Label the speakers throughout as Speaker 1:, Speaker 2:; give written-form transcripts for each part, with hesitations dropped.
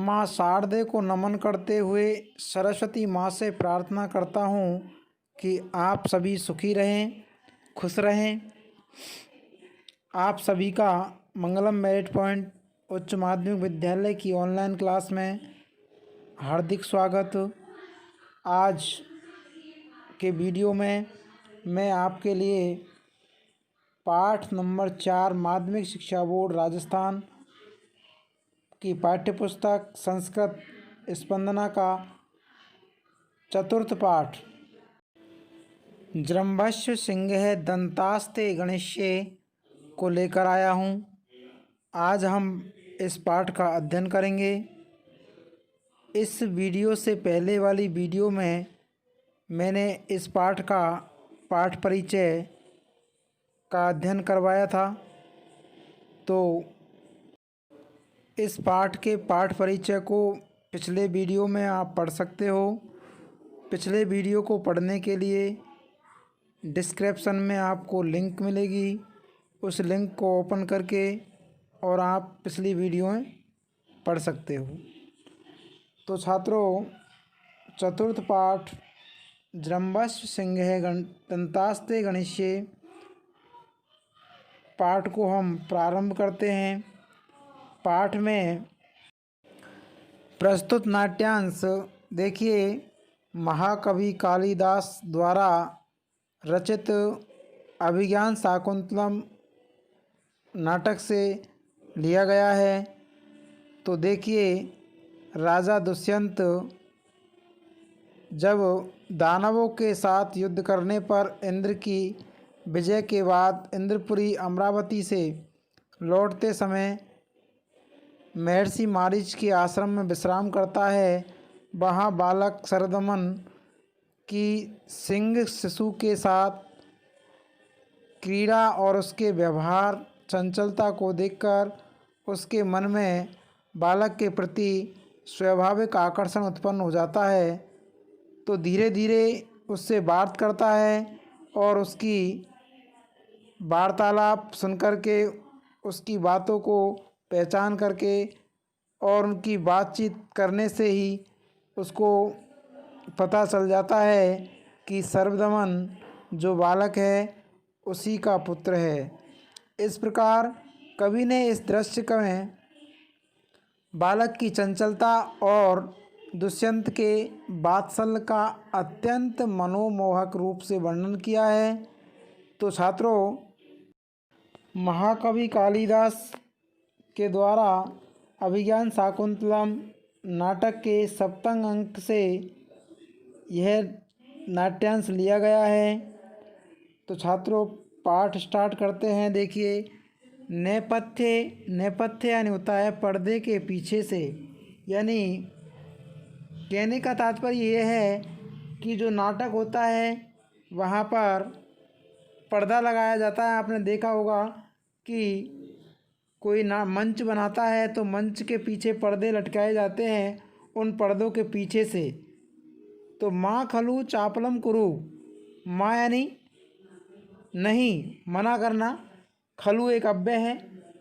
Speaker 1: माँ शारदे को नमन करते हुए सरस्वती माँ से प्रार्थना करता हूँ कि आप सभी सुखी रहें, खुश रहें। आप सभी का मंगलम मेरिट पॉइंट उच्च माध्यमिक विद्यालय की ऑनलाइन क्लास में हार्दिक स्वागत। आज के वीडियो में मैं आपके लिए पाठ नंबर 4 माध्यमिक शिक्षा बोर्ड राजस्थान की पाठ्यपुस्तक संस्कृत स्पंदना का चतुर्थ पाठ जृंभस्व सिंह दंतास्ते गणेश्य को लेकर आया हूँ। आज हम इस पाठ का अध्ययन करेंगे। इस वीडियो से पहले वाली वीडियो में मैंने इस पाठ का पाठ परिचय का अध्ययन करवाया था, तो इस पाठ के पाठ परिचय को पिछले वीडियो में आप पढ़ सकते हो। पिछले वीडियो को पढ़ने के लिए डिस्क्रिप्शन में आपको लिंक मिलेगी, उस लिंक को ओपन करके और आप पिछली वीडियो पढ़ सकते हो। तो छात्रों, चतुर्थ पाठ जृंभस्व सिंह दंतास्ते गणेश्य पाठ को हम प्रारंभ करते हैं। पाठ में प्रस्तुत नाट्यांश देखिए, महाकवि कालिदास द्वारा रचित अभिज्ञान शाकुंतलम नाटक से लिया गया है। तो देखिए, राजा दुष्यंत जब दानवों के साथ युद्ध करने पर इंद्र की विजय के बाद इंद्रपुरी अमरावती से लौटते समय महर्षि मारीच के आश्रम में विश्राम करता है। वहाँ बालक सरदमन की सिंह शिशु के साथ क्रीड़ा और उसके व्यवहार चंचलता को देखकर उसके मन में बालक के प्रति स्वाभाविक आकर्षण उत्पन्न हो जाता है। तो धीरे धीरे उससे बात करता है और उसकी वार्तालाप सुनकर के, उसकी बातों को पहचान करके और उनकी बातचीत करने से ही उसको पता चल जाता है कि सर्वदमन जो बालक है उसी का पुत्र है। इस प्रकार कवि ने इस दृश्य में बालक की चंचलता और दुष्यंत के वात्सल्य का अत्यंत मनोमोहक रूप से वर्णन किया है। तो छात्रों, महाकवि कालिदास के द्वारा अभिज्ञान शाकुंतलम नाटक के सप्तम अंक से यह नाट्यांश लिया गया है। तो छात्रों, पाठ स्टार्ट करते हैं। देखिए, नेपथ्य यानी होता है पर्दे के पीछे से, यानी कहने का तात्पर्य यह है कि जो नाटक होता है वहाँ पर पर्दा लगाया जाता है। आपने देखा होगा कि कोई मंच बनाता है तो मंच के पीछे पर्दे लटकाए जाते हैं, उन पर्दों के पीछे से। तो माँ खलु चापलम कुरु, माँ यानी नहीं, मना करना। खलु एक अव्यय है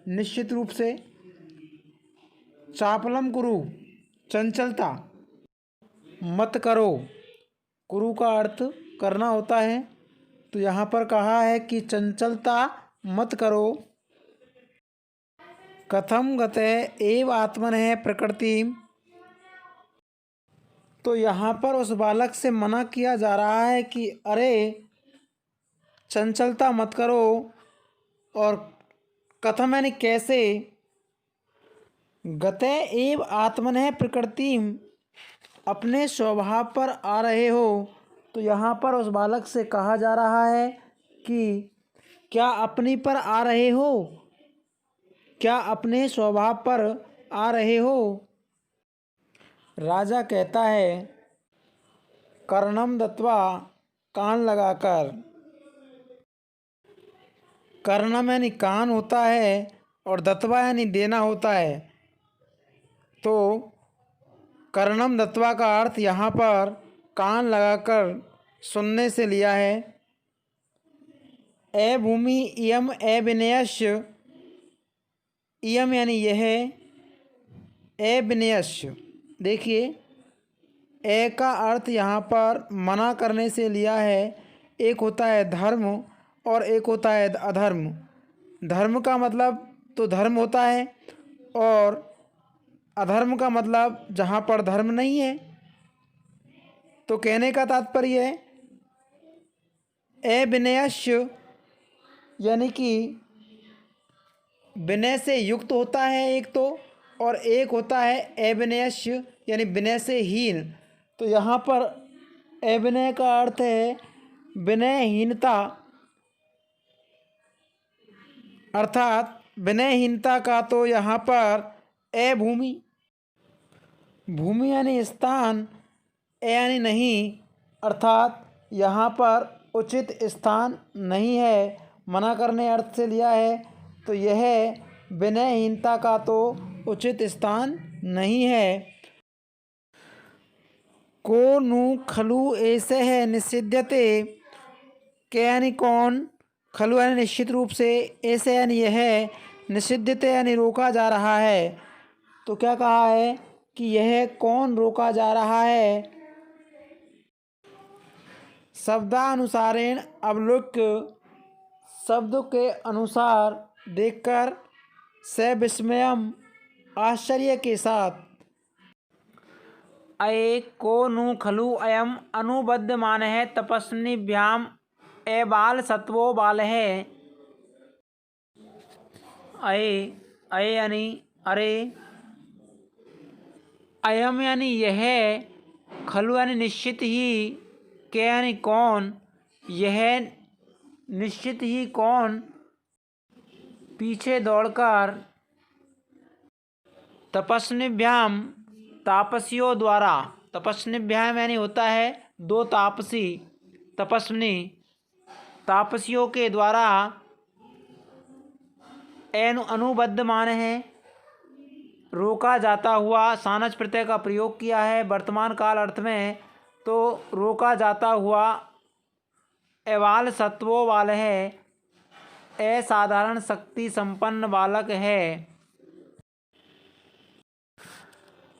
Speaker 1: निश्चित रूप से। चापलम कुरु चंचलता, मत करो, कुरु का अर्थ करना होता है। तो यहाँ पर कहा है कि चंचलता मत करो। कथम गते एव आत्मनः प्रकृतिम, तो यहाँ पर उस बालक से मना किया जा रहा है कि अरे चंचलता मत करो। और कथम यानी कैसे, गते एव आत्मनः प्रकृतिम अपने स्वभाव पर आ रहे हो। तो यहाँ पर उस बालक से कहा जा रहा है कि क्या अपनी पर आ रहे हो, क्या अपने स्वभाव पर आ रहे हो। राजा कहता है कर्णम दत्वा, कान लगाकर। कर्णम यानी कान होता है और दत्वा यानी देना होता है। तो कर्णम दत्वा का अर्थ यहाँ पर कान लगाकर सुनने से लिया है। ए भूमि इयम ए विनयस्य, इयम यानी यह, ए विनयस्य, देखिए ए का अर्थ यहाँ पर मना करने से लिया है। एक होता है धर्म और एक होता है अधर्म। धर्म का मतलब तो धर्म होता है और अधर्म का मतलब जहाँ पर धर्म नहीं है। तो कहने का तात्पर्य है ए विनयस्य यानी कि विनय से युक्त होता है एक तो, और एक होता है अविनयस्य यानी विनय से हीन। तो यहाँ पर अविनय का अर्थ है विनयहीनता, अर्थात विनयहीनता का तो यहाँ पर भूमि, भूमि यानी स्थान, यानी नहीं, अर्थात यहाँ पर उचित स्थान नहीं है, मना करने अर्थ से लिया है। तो यह विनयहीनता का तो उचित स्थान नहीं है। को नु खलु ऐसे है निषिध्यते, के यानी कौन, खलु यानी निश्चित रूप से, ऐसे यानी यह निषिध्यते यानी रोका जा रहा है। तो क्या कहा है कि यह कौन रोका जा रहा है। शब्दानुसारेण अवलोक्य, शब्द के अनुसार देखकर, से विस्मयम आश्चर्य के साथ, अये को नु खलु अयम अनुबद्धमान है तपस्विभ्याम ए बाल सत्वो बाल है। अये, अये यानी अरे, अयम यानी यह, खलु यानी निश्चित ही, के यानी कौन, यह निश्चित ही कौन, पीछे दौड़कर, तपस्विभ्याम तापसियों द्वारा, तपस्विभ्याम यानी होता है दो तापसी, तपस्विनी तापसियों के द्वारा, अनुबद्ध मान है रोका जाता हुआ, सानच प्रत्यय का प्रयोग किया है वर्तमान काल अर्थ में। तो रोका जाता हुआ एवाल सत्वो वाल है, असाधारण शक्ति संपन्न बालक है।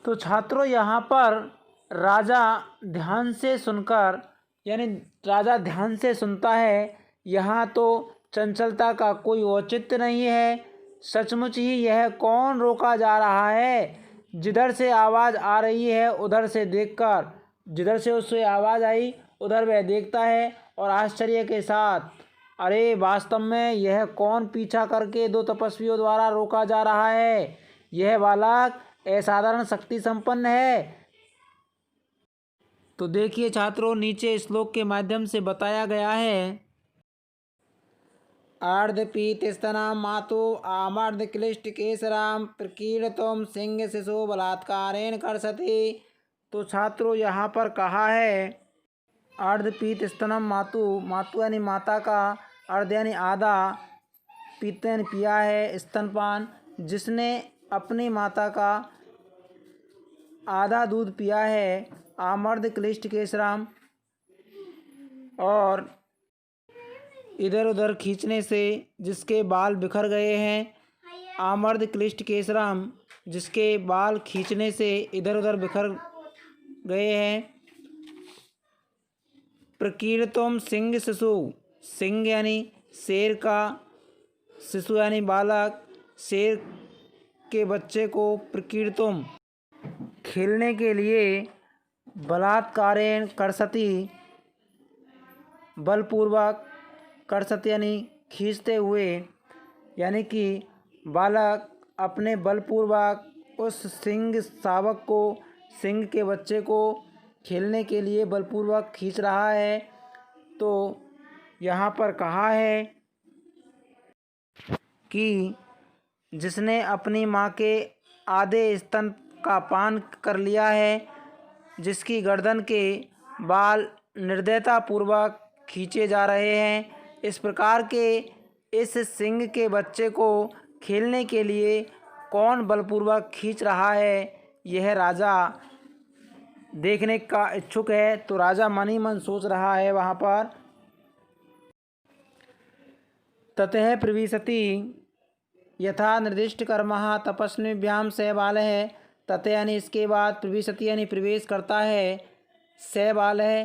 Speaker 1: तो छात्रों यहाँ पर राजा ध्यान से सुनकर, यानी राजा ध्यान से सुनता है। यहाँ तो चंचलता का कोई औचित्य नहीं है। सचमुच ही यह कौन रोका जा रहा है। जिधर से आवाज़ आ रही है उधर से देखकर, जिधर से उससे आवाज़ आई उधर वह देखता है और आश्चर्य के साथ, अरे वास्तव में यह कौन पीछा करके दो तपस्वियों द्वारा रोका जा रहा है। यह बालक असाधारण शक्ति संपन्न है। तो देखिए छात्रों, नीचे श्लोक के माध्यम से बताया गया है, अर्धपीतस्तनां मातु आमर्धक्लिष्टकेसरां प्रकीर्णतुं सिंह शिशु बलात्कारेण कर्षति। तो छात्रों यहाँ पर कहा है अर्धपीतस्तनम मातु, मातु यानी माता का, अर्ध यानी आधा, पीत यानी पिया है, स्तनपान, जिसने अपनी माता का आधा दूध पिया है, आमर्द क्लिष्ट केसराम, और इधर उधर खींचने से जिसके बाल बिखर गए हैं, आमर्द क्लिष्ट केसराम, जिसके बाल खींचने से इधर उधर बिखर गए हैं, प्रकीर्णतुं सिंह शिशु, सिंह यानी शेर का, शिशु यानी बालक, शेर के बच्चे को, प्रकीर्णतुं खेलने के लिए, बलात्कारेण कर्षति बलपूर्वक, कर्षति यानी खींचते हुए, यानी कि बालक अपने बलपूर्वक उस सिंह शावक को, सिंह के बच्चे को खेलने के लिए बलपूर्वक खींच रहा है। तो यहाँ पर कहा है कि जिसने अपनी माँ के आधे स्तन का पान कर लिया है, जिसकी गर्दन के बाल निर्दयतापूर्वक खींचे जा रहे हैं, इस प्रकार के इस सिंह के बच्चे को खेलने के लिए कौन बलपूर्वक खींच रहा है, यह राजा देखने का इच्छुक है। तो राजा मन ही मन सोच रहा है वहाँ पर, ततः प्रविशति यथा निर्दिष्ट कर्मः तपस्विभ्यां स बालः तत् यानी इसके बाद, प्रविशति यानी प्रवेश करता है, स बालः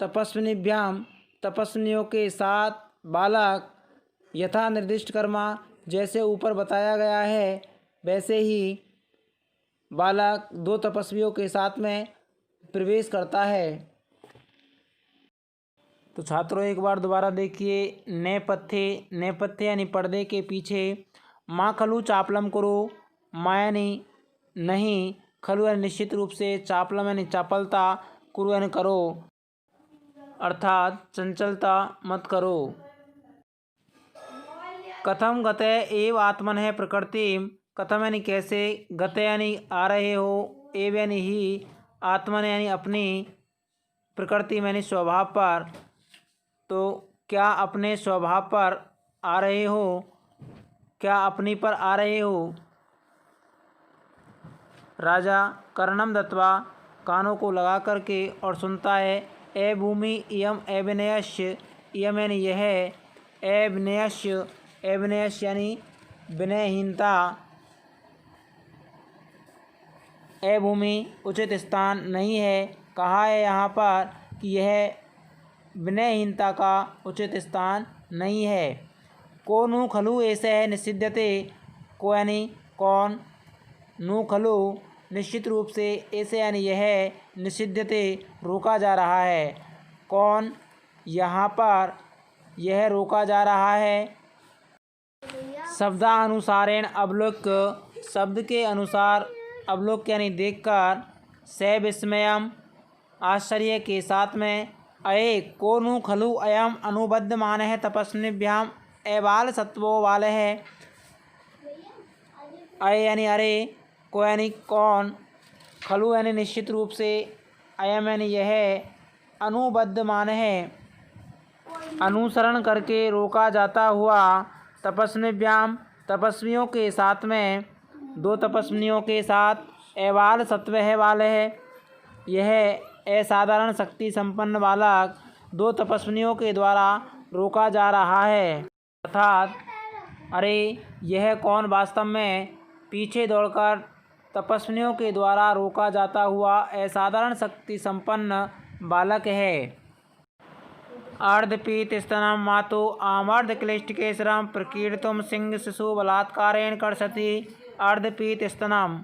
Speaker 1: तपस्विनीभ्याम तपस्विनियों के साथ, बालक यथा निर्दिष्ट कर्मा जैसे ऊपर बताया गया है वैसे ही बालक दो तपस्वियों के साथ में प्रवेश करता है। तो छात्रों एक बार दोबारा देखिए, नेपथ्य यानी पर्दे के पीछे, माँ खलु चापलम करो, माँ यानी नहीं, खलु यानी निश्चित रूप से, चापलम यानी चपलता, कुरु यानी करो अर्थात चंचलता मत करो। कथम गते एव आत्मनः प्रकृतिम, कथम यानी कैसे, गते यानी आ रहे हो, एव यानी ही, आत्मन यानी अपनी, प्रकृति यानी स्वभाव पर। तो क्या अपने स्वभाव पर आ रहे हो, क्या अपनी पर आ रहे हो। राजा कर्णम दत्वा कानों को लगा करके और सुनता है, ए भूमि इयम अभिनयस्य, इयम यानी यह, अभिनयस्य, अभिनयस्य यानी विनयहीनता, ए भूमि उचित स्थान नहीं है, कहा है यहाँ पर कि यह विनयहीनता का उचित स्थान नहीं है। को नु खलु ऐसे है निषिध्यते, को यानी कौन, नु खलु निश्चित रूप से, ऐसे यानी यह, निषिध्यते रोका जा रहा है, कौन यहाँ पर यह रोका जा रहा है। शब्दानुसारेण अवलोक, शब्द के अनुसार, अवलोक यानी देखकर, से विस्मयम आश्चर्य के साथ में, अये को नु खलु अयम अनुबद्ध मान है तपस्विभ्याम एबाल सत्वो वाल है, अय यानी अरे, को यानी कौन, खलु यानी निश्चित रूप से, अयम यानी यह, अनुबद्ध मान है अनुसरण करके, रोका जाता हुआ, तपस्विभ्याम तपस्वियों के साथ में, दो तपस्विनियों के साथ, एबाल सत्व है वाल है, यह असाधारण शक्ति संपन्न बालक दो तपस्विनियों के द्वारा रोका जा रहा है, अर्थात अरे यह कौन वास्तव में पीछे दौड़कर तपस्विनियों के द्वारा रोका जाता हुआ असाधारण शक्ति संपन्न बालक है। अर्धपीत स्तनम मातु आमर्ध क्लिष्टकेशरम प्रकीर्तुम सिंह शिशु बलात्कारेण कर्षति, अर्धपीत स्तनम,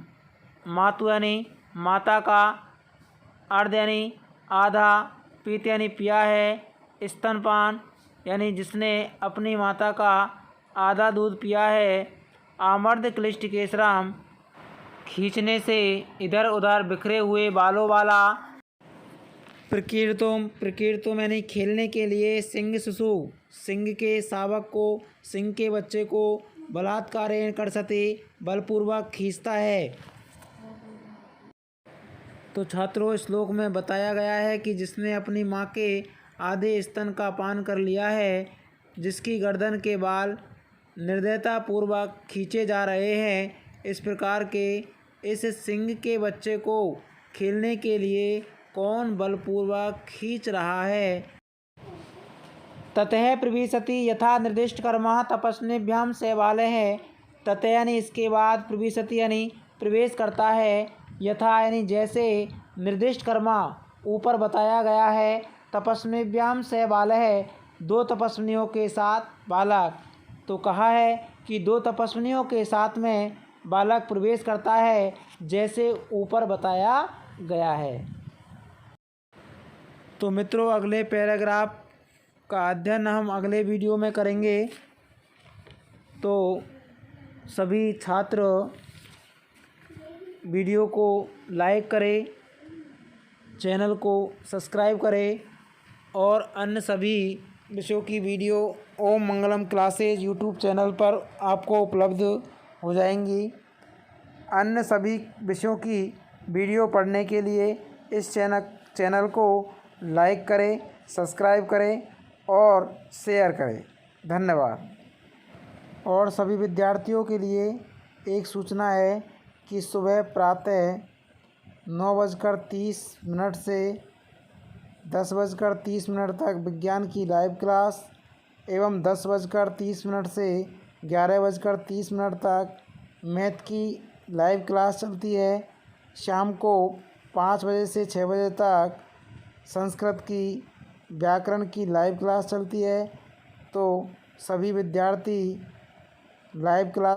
Speaker 1: मातु यानी माता का, अर्ध यानी आधा, पीत यानी पिया है, स्तनपान यानी जिसने अपनी माता का आधा दूध पिया है, आमर्द क्लिष्ट केसराम खींचने से इधर उधर बिखरे हुए बालों वाला, प्रकीर्तुम यानी खेलने के लिए, सिंह शिशु सिंह के शावक को, सिंह के बच्चे को, बलात्कारेण कर्षति बलपूर्वक खींचता है। तो छात्रों श्लोक में बताया गया है कि जिसने अपनी माँ के आधे स्तन का पान कर लिया है, जिसकी गर्दन के बाल निर्दयतापूर्वक खींचे जा रहे हैं, इस प्रकार के इस सिंह के बच्चे को खेलने के लिए कौन बलपूर्वक खींच रहा है। ततः प्रविशति यथा निर्दिष्ट कर्मा तपस्विभ्याम सेवालय है, ततः यानी इसके बाद, प्रविशति यानी प्रवेश करता है, यथा यानी जैसे, निर्दिष्ट कर्मा ऊपर बताया गया है, तपस्विभ्याम से बालः है, दो तपस्विनियों के साथ बालक। तो कहा है कि दो तपस्विनियों के साथ में बालक प्रवेश करता है जैसे ऊपर बताया गया है। तो मित्रों अगले पैराग्राफ का अध्ययन हम अगले वीडियो में करेंगे। तो सभी छात्र वीडियो को लाइक करें, चैनल को सब्सक्राइब करें और अन्य सभी विषयों की वीडियो ओम मंगलम क्लासेज यूट्यूब चैनल पर आपको उपलब्ध हो जाएंगी। अन्य सभी विषयों की वीडियो पढ़ने के लिए इस चैनल को लाइक करें, सब्सक्राइब करें और शेयर करें। धन्यवाद। और सभी विद्यार्थियों के लिए एक सूचना है कि सुबह प्रातः 9:30 से 10:30 तक विज्ञान की लाइव क्लास एवं 10:30 से 11:30 तक मैथ की लाइव क्लास चलती है। शाम को 5 बजे से 6 बजे तक संस्कृत की व्याकरण की लाइव क्लास चलती है। तो सभी विद्यार्थी लाइव क्लास